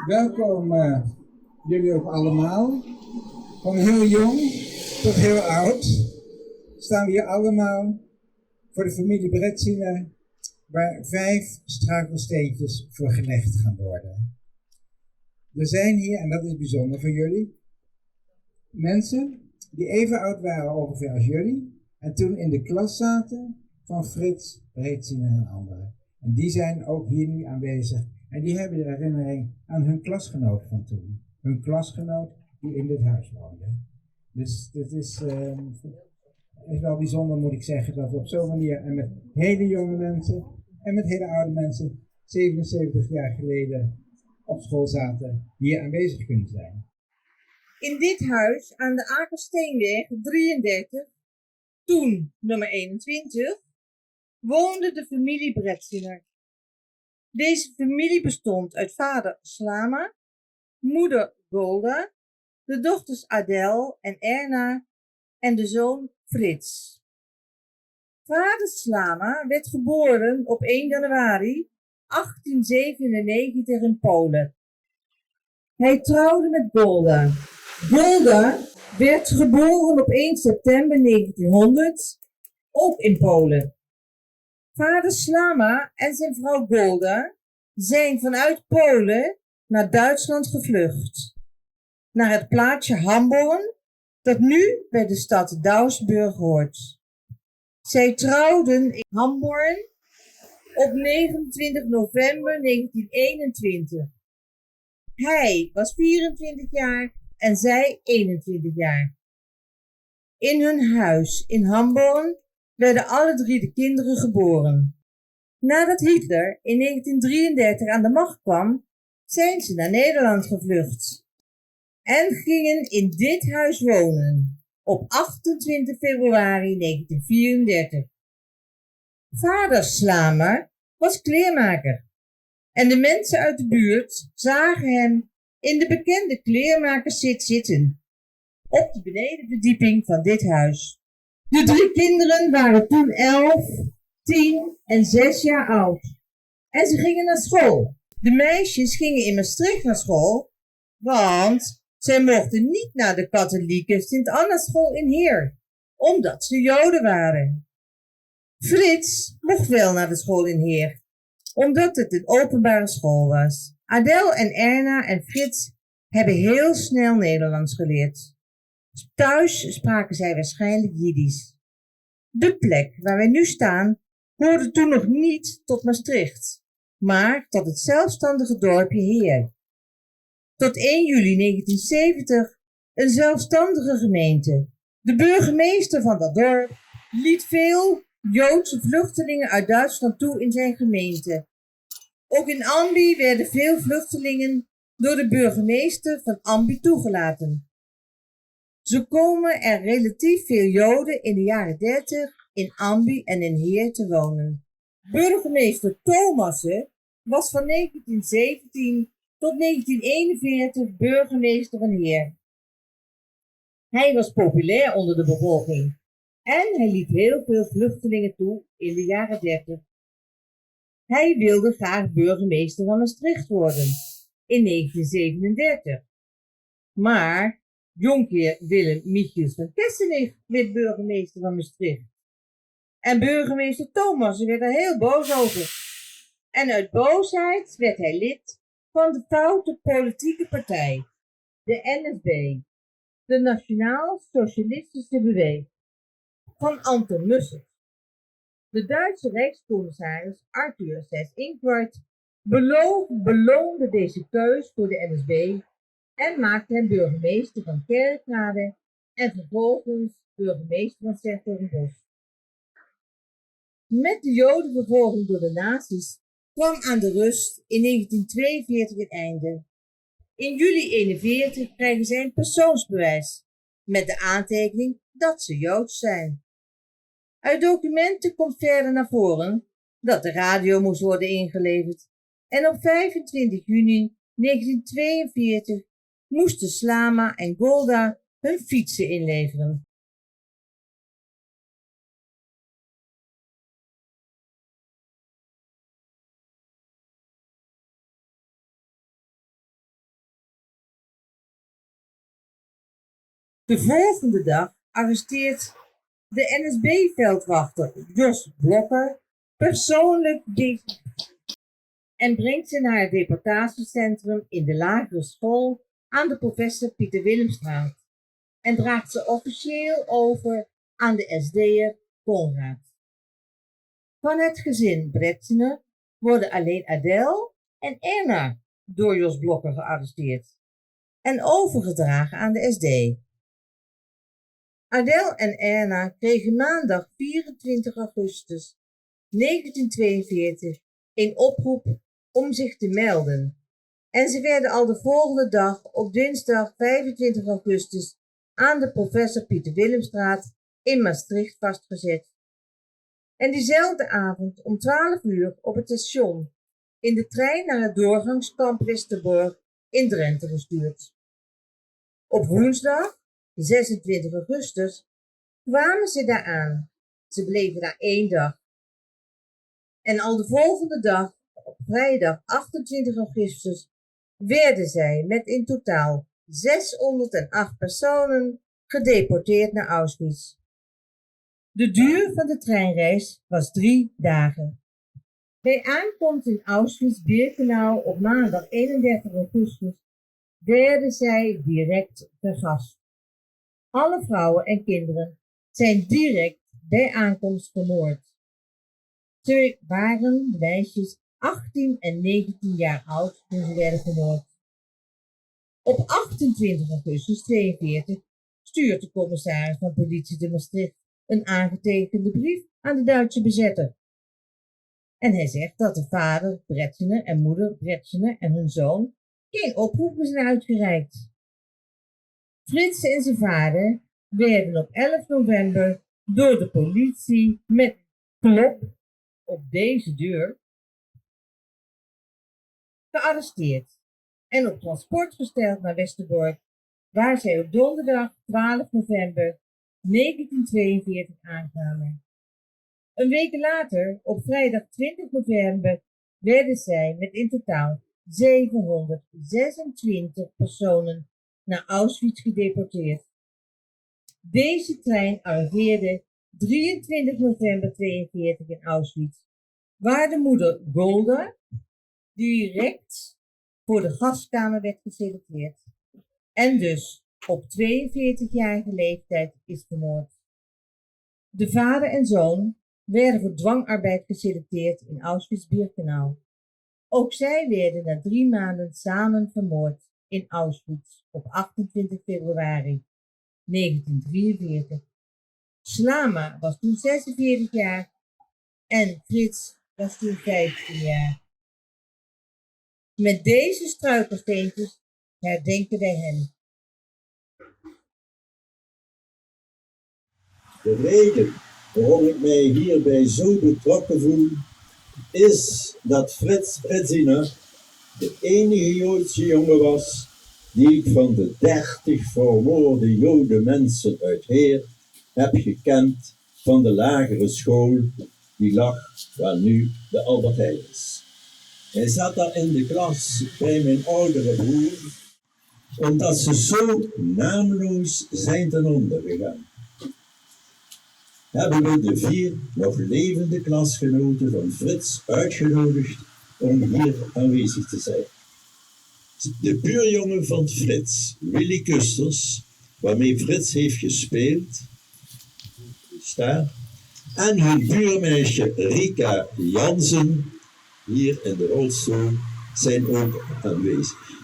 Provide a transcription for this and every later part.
Welkom jullie ook allemaal. Van heel jong tot heel oud staan we hier allemaal voor de familie Bretsiner, waar 5 struikelsteentjes voor gelegd gaan worden. Er zijn hier, en dat is bijzonder voor jullie, mensen die even oud waren ongeveer als jullie en toen in de klas zaten van Frits Bretsiner en anderen. En die zijn ook hier nu aanwezig. En die hebben de herinnering aan hun klasgenoot van toen. Hun klasgenoot die in dit huis woonde. Dus het is wel bijzonder, moet ik zeggen, dat we op zo'n manier en met hele jonge mensen en met hele oude mensen 77 jaar geleden op school zaten, hier aanwezig kunnen zijn. In dit huis aan de Akersteenweg 33, toen nummer 21, woonde de familie Bretsiner. Deze familie bestond uit vader Slama, moeder Golda, de dochters Adel en Erna en de zoon Frits. Vader Slama werd geboren op 1 januari 1897 in Polen. Hij trouwde met Golda. Golda werd geboren op 1 september 1900, ook in Polen. Vader Slama en zijn vrouw Golda zijn vanuit Polen naar Duitsland gevlucht. Naar het plaatsje Hamborn, dat nu bij de stad Duisburg hoort. Zij trouwden in Hamborn op 29 november 1921. Hij was 24 jaar en zij 21 jaar. In hun huis in Hamborn werden alle 3 de kinderen geboren. Nadat Hitler in 1933 aan de macht kwam, zijn ze naar Nederland gevlucht en gingen in dit huis wonen op 28 februari 1934. Vader Slamer was kleermaker en de mensen uit de buurt zagen hem in de bekende kleermakerszit zitten op de benedenverdieping van dit huis. De 3 kinderen waren toen 11, 10 en 6 jaar oud en ze gingen naar school. De meisjes gingen in Maastricht naar school, want zij mochten niet naar de katholieke Sint-Anna-school in Heer, omdat ze Joden waren. Frits mocht wel naar de school in Heer, omdat het een openbare school was. Adel en Erna en Frits hebben heel snel Nederlands geleerd. Thuis spraken zij waarschijnlijk Jiddisch. De plek waar wij nu staan hoorde toen nog niet tot Maastricht, maar tot het zelfstandige dorpje Heer. Tot 1 juli 1970 een zelfstandige gemeente. De burgemeester van dat dorp liet veel Joodse vluchtelingen uit Duitsland toe in zijn gemeente. Ook in Ambi werden veel vluchtelingen door de burgemeester van Ambi toegelaten. Zo komen er relatief veel Joden in de jaren 30 in Ambi en in Heer te wonen. Burgemeester Thomassen was van 1917 tot 1941 burgemeester van Heer. Hij was populair onder de bevolking en hij liet heel veel vluchtelingen toe in de jaren 30. Hij wilde graag burgemeester van Maastricht worden in 1937. Maar Jonkheer Willem Michiels van Kessenich werd burgemeester van Maastricht. En burgemeester Thomas werd er heel boos over. En uit boosheid werd hij lid van de foute politieke partij, de NSB, de Nationaal Socialistische Beweging, van Anton Mussert. De Duitse Rijkscommissaris Arthur Seyss-Inquart beloonde deze keus voor de NSB en maakte hem burgemeester van Kerkrade en vervolgens burgemeester van 's-Hertogenbosch. Met de Jodenvervolging door de nazi's kwam aan de rust in 1942 een einde. In juli 1941 krijgen zij een persoonsbewijs met de aantekening dat ze Joods zijn. Uit documenten komt verder naar voren dat de radio moest worden ingeleverd en op 25 juni 1942 moesten Slama en Golda hun fietsen inleveren. De volgende dag arresteert de NSB-veldwachter Jos Blokker persoonlijk en brengt ze naar het deportatiecentrum in de lagere school aan de professor Pieter Willemstraat en draagt ze officieel over aan de SD'er Konrad. Van het gezin Bretsine worden alleen Adèle en Erna door Jos Blokker gearresteerd en overgedragen aan de SD. Adèle en Erna kregen maandag 24 augustus 1942 een oproep om zich te melden en ze werden al de volgende dag op dinsdag 25 augustus aan de professor Pieter Willemstraat in Maastricht vastgezet. En diezelfde avond om 12 uur op het station in de trein naar het doorgangskamp Westerbork in Drenthe gestuurd. Op woensdag, 26 augustus, kwamen ze daar aan. Ze bleven daar 1 dag. En al de volgende dag, op vrijdag 28 augustus, werden zij met in totaal 608 personen gedeporteerd naar Auschwitz. De duur van de treinreis was 3 dagen. Bij aankomst in Auschwitz-Birkenau op maandag 31 augustus werden zij direct vergast. Alle vrouwen en kinderen zijn direct bij aankomst vermoord. Ze waren meisjes 18 en 19 jaar oud toen ze werden vermoord. Op 28 augustus 42 stuurt de commissaris van politie te Maastricht een aangetekende brief aan de Duitse bezetter. En hij zegt dat de vader Bretsine en moeder Bretsine en hun zoon geen oproepen zijn uitgereikt. Frits en zijn vader werden op 11 november door de politie met klop op deze deur gearresteerd en op transport gesteld naar Westerbork, waar zij op donderdag 12 november 1942 aankwamen. Een week later, op vrijdag 20 november, werden zij met in totaal 726 personen naar Auschwitz gedeporteerd. Deze trein arriveerde 23 november 42 in Auschwitz, waar de moeder Golda direct voor de gaskamer werd geselecteerd en dus op 42-jarige leeftijd is vermoord. De vader en zoon werden voor dwangarbeid geselecteerd in Auschwitz-Birkenau. Ook zij werden na 3 maanden samen vermoord in Auschwitz op 28 februari 1943. Slama was toen 46 jaar en Frits was toen 15 jaar. Met deze struikelsteentjes herdenken wij hen. De reden waarom ik mij hierbij zo betrokken voel, is dat Frits Bretsine de enige Joodse jongen was die ik van de 30 vermoorde Joodse mensen uit Heer heb gekend van de lagere school die lag waar nu de Albert Heijn is. Hij zat daar in de klas bij mijn oudere broer, omdat ze zo naamloos zijn ten onder gegaan. Hebben we de 4 nog levende klasgenoten van Frits uitgenodigd om hier aanwezig te zijn. De buurjongen van Frits, Willy Kusters, waarmee Frits heeft gespeeld, en hun buurmeisje Rika Jansen, hier in de rolstoel, zijn ook aanwezig.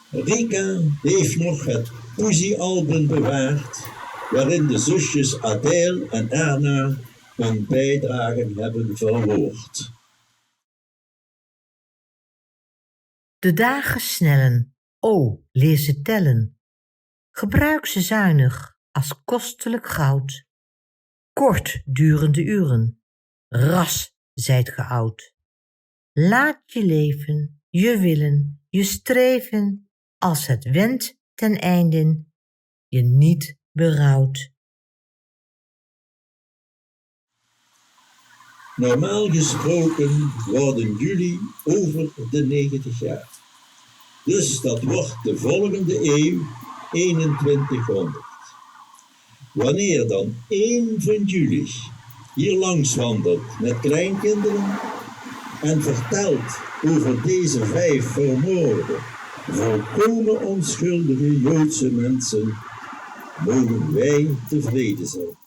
Rika heeft nog het poëziealbum bewaard, waarin de zusjes Adèle en Erna hun bijdragen hebben verwoord. De dagen snellen, o, leer ze tellen. Gebruik ze zuinig als kostelijk goud. Kort duren de uren, ras zijt ge oud. Laat je leven, je willen, je streven, als het wendt ten einden, je niet berouwt. Normaal gesproken worden jullie over de 90 jaar. Dus dat wordt de volgende eeuw 2100. Wanneer dan één van jullie hier langs wandelt met kleinkinderen en vertelt over deze 5 vermoorde, volkomen onschuldige Joodse mensen, mogen wij tevreden zijn.